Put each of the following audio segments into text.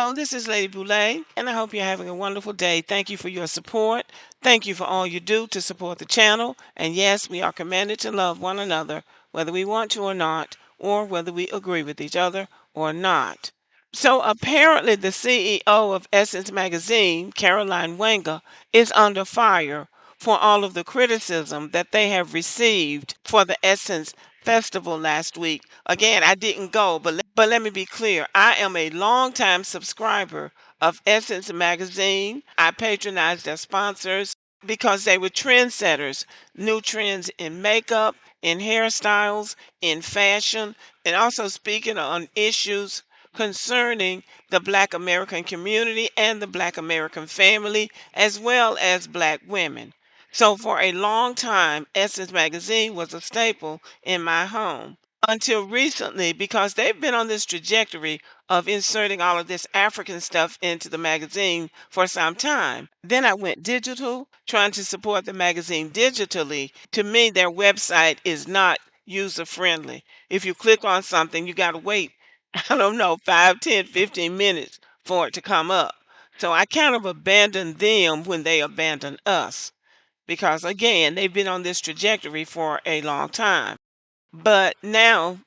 Hello, this is Lady Boulay, and I hope you're having a wonderful day. Thank you for your support. Thank you for all you do to support the channel. And yes, we are commanded to love one another, whether we want to or not, or whether we agree with each other or not. So apparently, the CEO of Essence Magazine, Caroline Wenger, is under fire for all of the criticism that they have received for the Essence Festival last week. Again, I didn't go, but let me be clear. I am a longtime subscriber of Essence Magazine. I patronize their sponsors because they were trendsetters, new trends in makeup, in hairstyles, in fashion, and also speaking on issues concerning the Black American community and the Black American family, as well as Black women. So for a long time, Essence Magazine was a staple in my home until recently because they've been on this trajectory of inserting all of this African stuff into the magazine for some time. Then I went digital, trying to support the magazine digitally. To me, their website is not user friendly. If you click on something, you got to wait, I don't know, 5, 10, 15 minutes for it to come up. So I kind of abandoned them when they abandoned us because, again, they've been on this trajectory for a long time. But now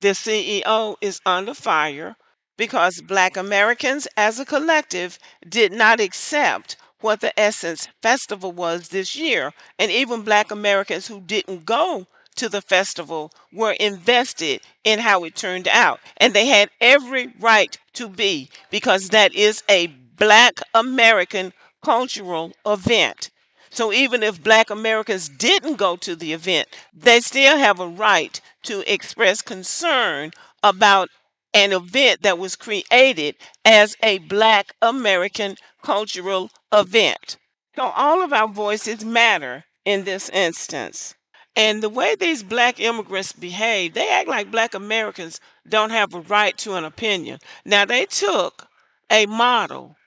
the CEO is under fire because Black Americans as a collective did not accept what the Essence Festival was this year. And even Black Americans who didn't go to the festival were invested in how it turned out. And they had every right to be because that is a Black American cultural event. So even if Black Americans didn't go to the event, they still have a right to express concern about an event that was created as a Black American cultural event. So all of our voices matter in this instance. And the way these Black immigrants behave, they act like Black Americans don't have a right to an opinion. Now, they took a model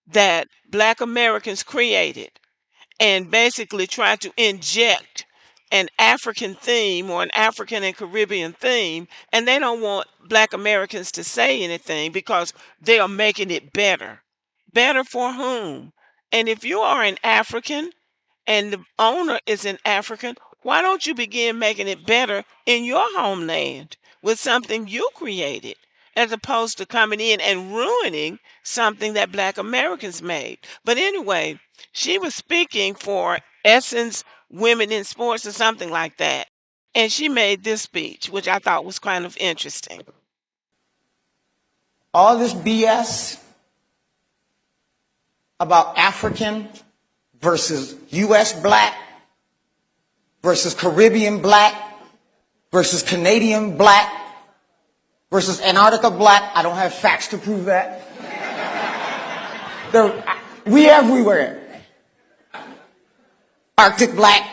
that Black Americans created and basically try to inject an African theme or an African and Caribbean theme, and they don't want Black Americans to say anything because they are making it better. Better for whom? And if you are an African and the owner is an African, why don't you begin making it better in your homeland with something you created, as opposed to coming in and ruining something that Black Americans made? But anyway, she was speaking for Essence Women in Sports or something like that. And she made this speech, which I thought was kind of interesting. All this BS about African versus U.S. black versus Caribbean black versus Canadian black versus Antarctica black. I don't have facts to prove that. We everywhere. Arctic black.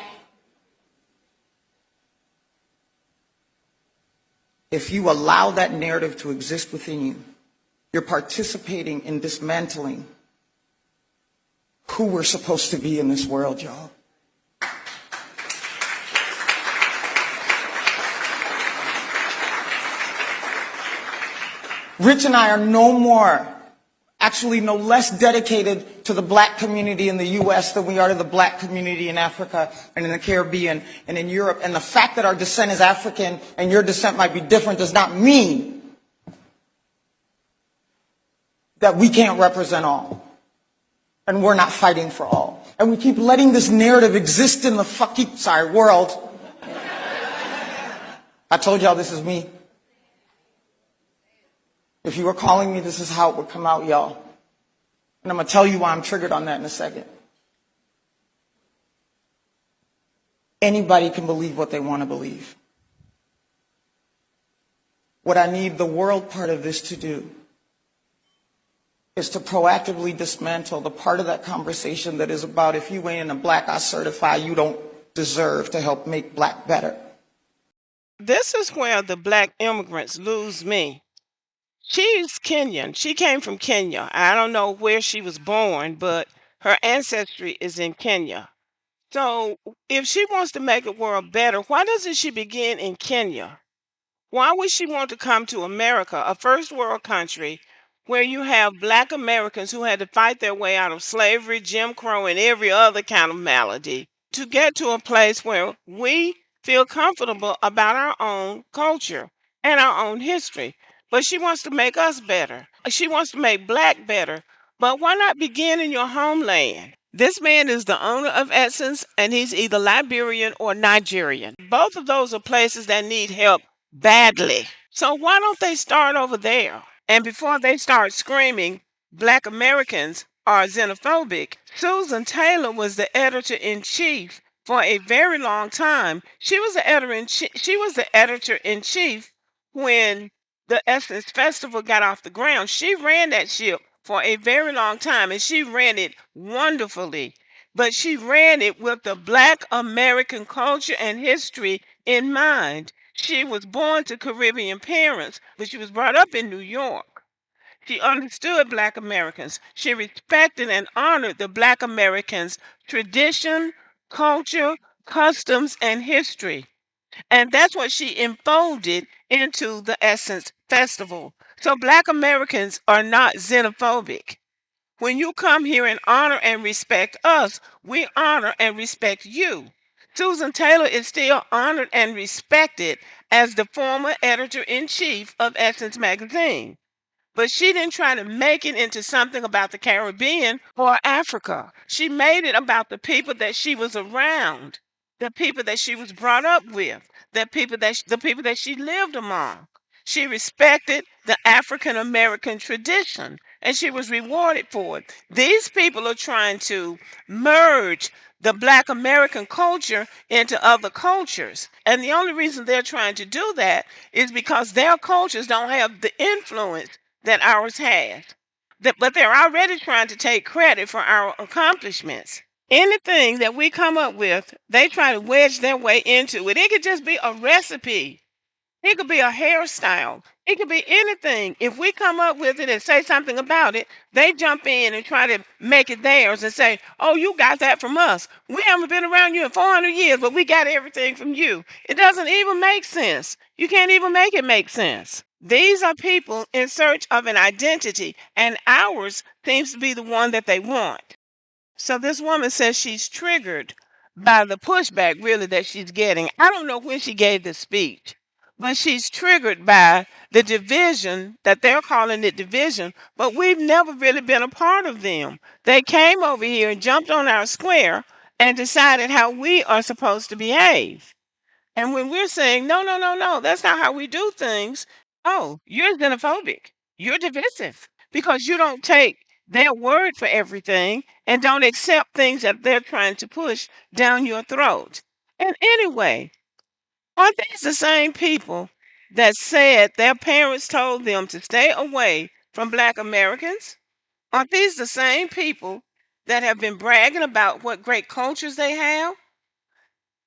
If you allow that narrative to exist within you, you're participating in dismantling who we're supposed to be in this world, y'all. Rich and I are no less dedicated to the black community in the U.S. than we are to the black community in Africa and in the Caribbean and in Europe. And the fact that our descent is African and your descent might be different does not mean that we can't represent all. And we're not fighting for all. And we keep letting this narrative exist in the world. I told y'all this is me. If you were calling me, this is how it would come out, y'all. And I'm going to tell you why I'm triggered on that in a second. Anybody can believe what they want to believe. What I need the world part of this to do is to proactively dismantle the part of that conversation that is about, if you ain't in a black, I certify you don't deserve to help make black better. This is where the Black immigrants lose me. She's Kenyan. She came from Kenya. I don't know where she was born, but her ancestry is in Kenya. So if she wants to make the world better, why doesn't she begin in Kenya? Why would she want to come to America, a first world country, where you have black Americans who had to fight their way out of slavery, Jim Crow, and every other kind of malady to get to a place where we feel comfortable about our own culture and our own history. But she wants to make us better. She wants to make black better. But why not begin in your homeland? This man is the owner of Essence, and he's either Liberian or Nigerian. Both of those are places that need help badly. So why don't they start over there? And before they start screaming, Black Americans are xenophobic, Susan Taylor was the editor in chief for a very long time. She was the editor in chief when the Essence Festival got off the ground. She ran that ship for a very long time, and she ran it wonderfully. But she ran it with the Black American culture and history in mind. She was born to Caribbean parents, but she was brought up in New York. She understood Black Americans. She respected and honored the Black Americans' tradition, culture, customs, and history. And that's what she enfolded into the Essence Festival. So Black Americans are not xenophobic. When you come here and honor and respect us, we honor and respect you. Susan Taylor is still honored and respected as the former editor in chief of Essence Magazine. But she didn't try to make it into something about the Caribbean or Africa. She made it about the people that she was around, the people that she was brought up with, the people that she lived among. She respected the African American tradition and she was rewarded for it. These people are trying to merge the Black American culture into other cultures. And the only reason they're trying to do that is because their cultures don't have the influence that ours has. But they're already trying to take credit for our accomplishments. Anything that we come up with, they try to wedge their way into it. It could just be a recipe. It could be a hairstyle. It could be anything. If we come up with it and say something about it, they jump in and try to make it theirs and say, oh, you got that from us. We haven't been around you in 400 years, but we got everything from you. It doesn't even make sense. You can't even make it make sense. These are people in search of an identity, and ours seems to be the one that they want. So this woman says she's triggered by the pushback really that she's getting. I don't know when she gave the speech, but she's triggered by the division that they're calling it division, but we've never really been a part of them. They came over here and jumped on our square and decided how we are supposed to behave. And when we're saying, no, no, no, no, that's not how we do things, oh, you're xenophobic. You're divisive because you don't take their word for everything and don't accept things that they're trying to push down your throat. And anyway, aren't these the same people that said their parents told them to stay away from Black Americans? Aren't these the same people that have been bragging about what great cultures they have?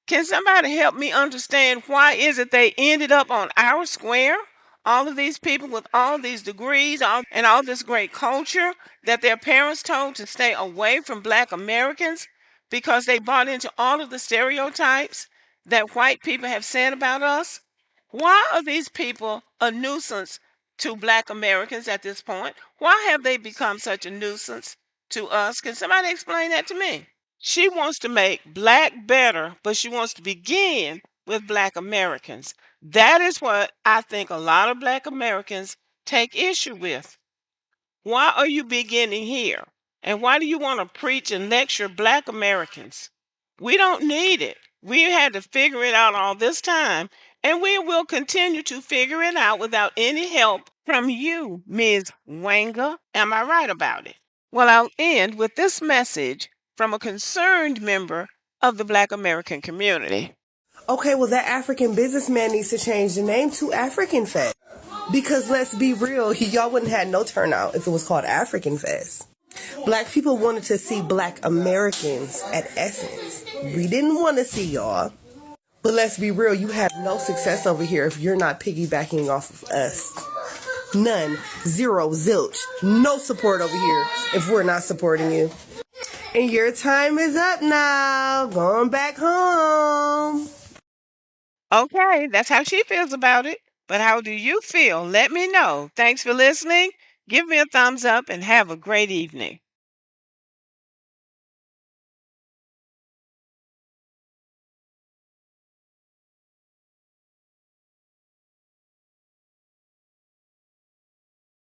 Can somebody help me understand why is it they ended up on our square? All of these people with all these degrees and all this great culture that their parents told to stay away from Black Americans because they bought into all of the stereotypes that white people have said about us? Why are these people a nuisance to Black Americans at this point? Why have they become such a nuisance to us? Can somebody explain that to me? She wants to make black better, but she wants to begin with Black Americans. That is what I think a lot of Black Americans take issue with. Why are you beginning here? And why do you want to preach and lecture Black Americans? We don't need it. We had to figure it out all this time, and we will continue to figure it out without any help from you, Ms. Wanga. Am I right about it? Well, I'll end with this message from a concerned member of the Black American community. Okay, well, that African businessman needs to change the name to African Fest. Because let's be real, y'all wouldn't have no turnout if it was called African Fest. Black people wanted to see Black Americans at Essence. We didn't want to see y'all. But let's be real, you have no success over here if you're not piggybacking off of us. None. Zero. Zilch. No support over here if we're not supporting you. And your time is up now. Going back home. Okay, that's how she feels about it. But how do you feel? Let me know. Thanks for listening. Give me a thumbs up and have a great evening.